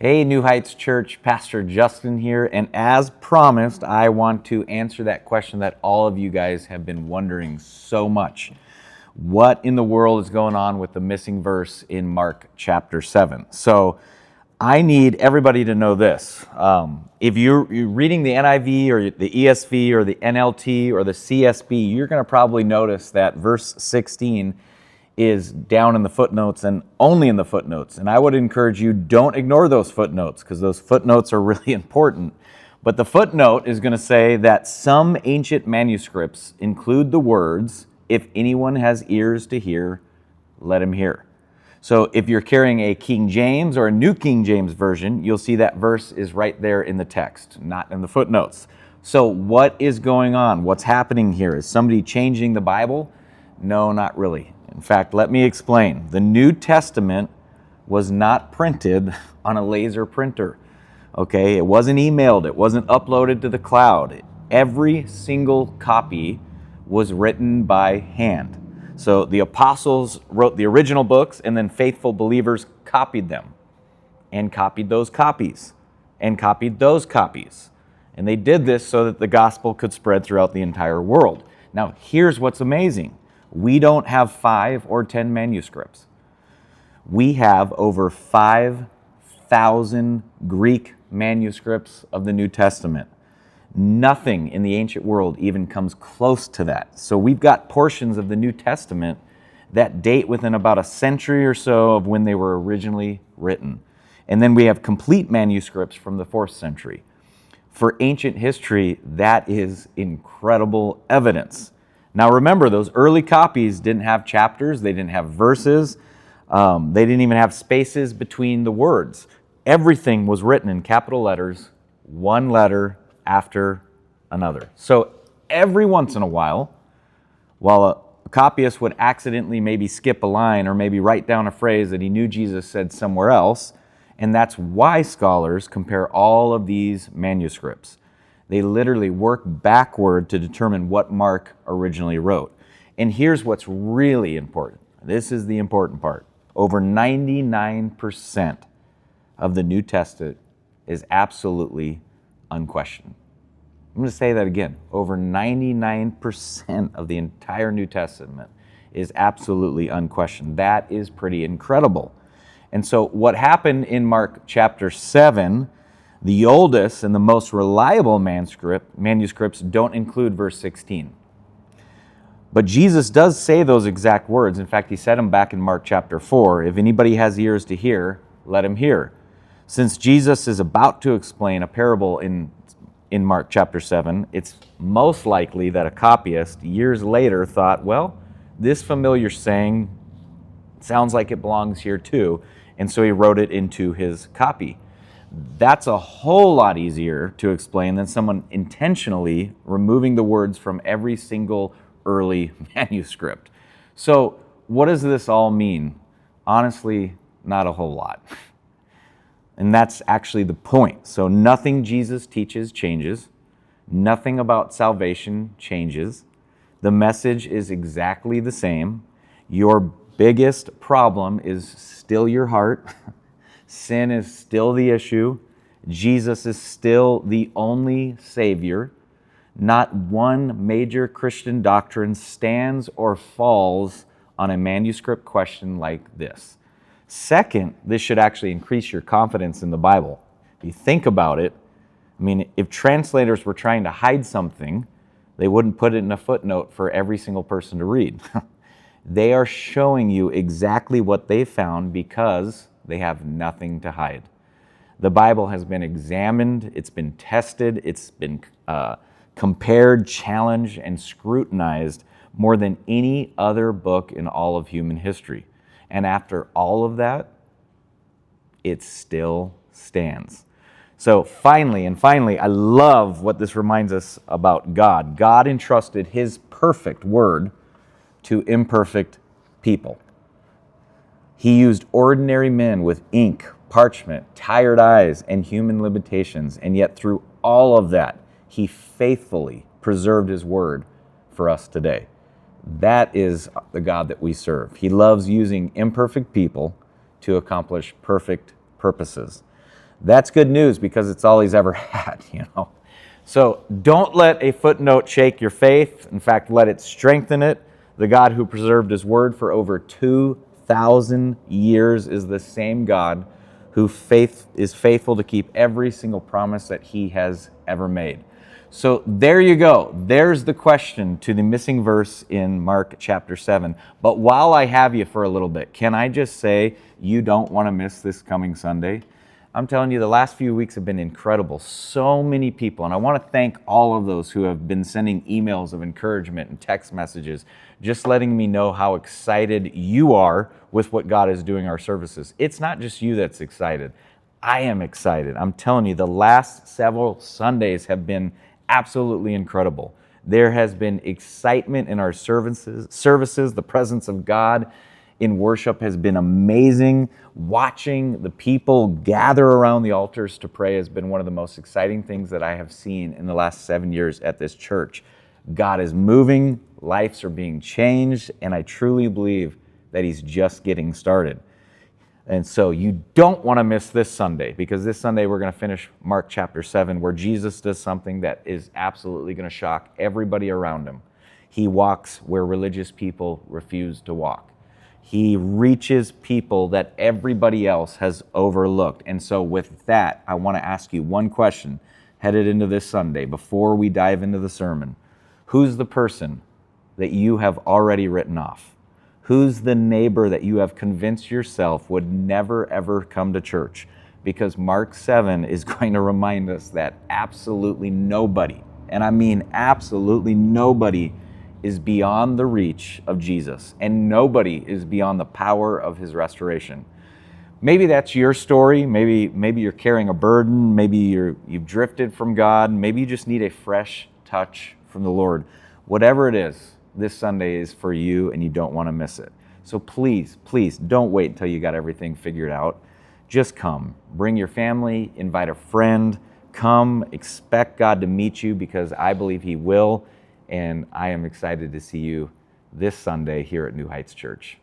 Hey, New Heights Church, Pastor Justin here, and as promised, I want to answer that question that all of you guys have been wondering so much. What in the world is going on with the missing verse in Mark chapter 7? So I need everybody to know this. If you're reading the NIV or the ESV or the NLT or the CSB, you're going to probably notice that verse 16 is down in the footnotes and only in the footnotes. And I would encourage you, don't ignore those footnotes because those footnotes are really important. But the footnote is going to say that some ancient manuscripts include the words, "If anyone has ears to hear, let him hear." So if you're carrying a King James or a New King James version, you'll see that verse is right there in the text, not in the footnotes. So what is going on? What's happening here? Is somebody changing the Bible? No, not really. In fact, let me explain. The New Testament was not printed on a laser printer. Okay, it wasn't emailed, it wasn't uploaded to the cloud. Every single copy was written by hand. So the apostles wrote the original books, and then faithful believers copied them, and copied those copies, and copied those copies. And they did this so that the gospel could spread throughout the entire world. Now, here's what's amazing. We don't have 5 or 10 manuscripts. We have over 5,000 Greek manuscripts of the New Testament. Nothing in the ancient world even comes close to that. So we've got portions of the New Testament that date within about a century or so of when they were originally written. And then we have complete manuscripts from the 4th century. For ancient history, that is incredible evidence. Now remember, those early copies didn't have chapters, they didn't have verses, they didn't even have spaces between the words. Everything was written in capital letters, one letter after another. So every once in a while a copyist would accidentally maybe skip a line or maybe write down a phrase that he knew Jesus said somewhere else, and that's why scholars compare all of these manuscripts. They literally work backward to determine what Mark originally wrote. And here's what's really important. This is the important part. Over 99% of the New Testament is absolutely unquestioned. I'm going to say that again. Over 99% of the entire New Testament is absolutely unquestioned. That is pretty incredible. And so what happened in Mark chapter 7, the oldest and the most reliable manuscripts don't include verse 16. But Jesus does say those exact words. In fact, he said them back in Mark chapter 4. If anybody has ears to hear, let him hear. Since Jesus is about to explain a parable in Mark chapter 7, it's most likely that a copyist years later thought, well, this familiar saying sounds like it belongs here too. And so he wrote it into his copy. That's a whole lot easier to explain than someone intentionally removing the words from every single early manuscript. So what does this all mean? Honestly, not a whole lot. And that's actually the point. So nothing Jesus teaches changes. Nothing about salvation changes. The message is exactly the same. Your biggest problem is still your heart. Sin is still the issue. Jesus is still the only Savior. Not one major Christian doctrine stands or falls on a manuscript question like this. Second, this should actually increase your confidence in the Bible. If you think about it, I mean, if translators were trying to hide something, they wouldn't put it in a footnote for every single person to read. They are showing you exactly what they found because they have nothing to hide. The Bible has been examined, it's been tested, it's been compared, challenged, and scrutinized more than any other book in all of human history. And after all of that, it still stands. So finally, I love what this reminds us about God. God entrusted His perfect word to imperfect people. He used ordinary men with ink, parchment, tired eyes, and human limitations, and yet through all of that, He faithfully preserved His word for us today. That is the God that we serve. He loves using imperfect people to accomplish perfect purposes. That's good news because it's all he's ever had, So don't let a footnote shake your faith. In fact, let it strengthen it. The God who preserved his word for over 2,000 years is the same God who is faithful to keep every single promise that he has ever made. So there you go. There's the question to the missing verse in Mark chapter 7. But while I have you for a little bit, can I just say you don't want to miss this coming Sunday? I'm telling you, the last few weeks have been incredible. So many people, and I want to thank all of those who have been sending emails of encouragement and text messages, just letting me know how excited you are with what God is doing our services. It's not just you that's excited. I am excited. I'm telling you, the last several Sundays have been absolutely incredible. There has been excitement in our services. The presence of God in worship has been amazing. Watching the people gather around the altars to pray has been one of the most exciting things that I have seen in the last 7 years at this church. God is moving, lives are being changed, and I truly believe that he's just getting started. And so you don't want to miss this Sunday, because this Sunday we're going to finish Mark chapter 7, where Jesus does something that is absolutely going to shock everybody around him. He walks where religious people refuse to walk. He reaches people that everybody else has overlooked. And so with that, I want to ask you one question headed into this Sunday before we dive into the sermon. Who's the person that you have already written off? Who's the neighbor that you have convinced yourself would never, ever come to church? Because Mark 7 is going to remind us that absolutely nobody, and I mean absolutely nobody, is beyond the reach of Jesus, and nobody is beyond the power of his restoration. Maybe that's your story. Maybe you're carrying a burden. Maybe you've drifted from God. Maybe you just need a fresh touch from the Lord. Whatever it is, this Sunday is for you, and you don't want to miss it. So please don't wait until you got everything figured out. Just come. Bring your family, invite a friend. Come, expect God to meet you, because I believe he will, and I am excited to see you this Sunday here at New Heights Church.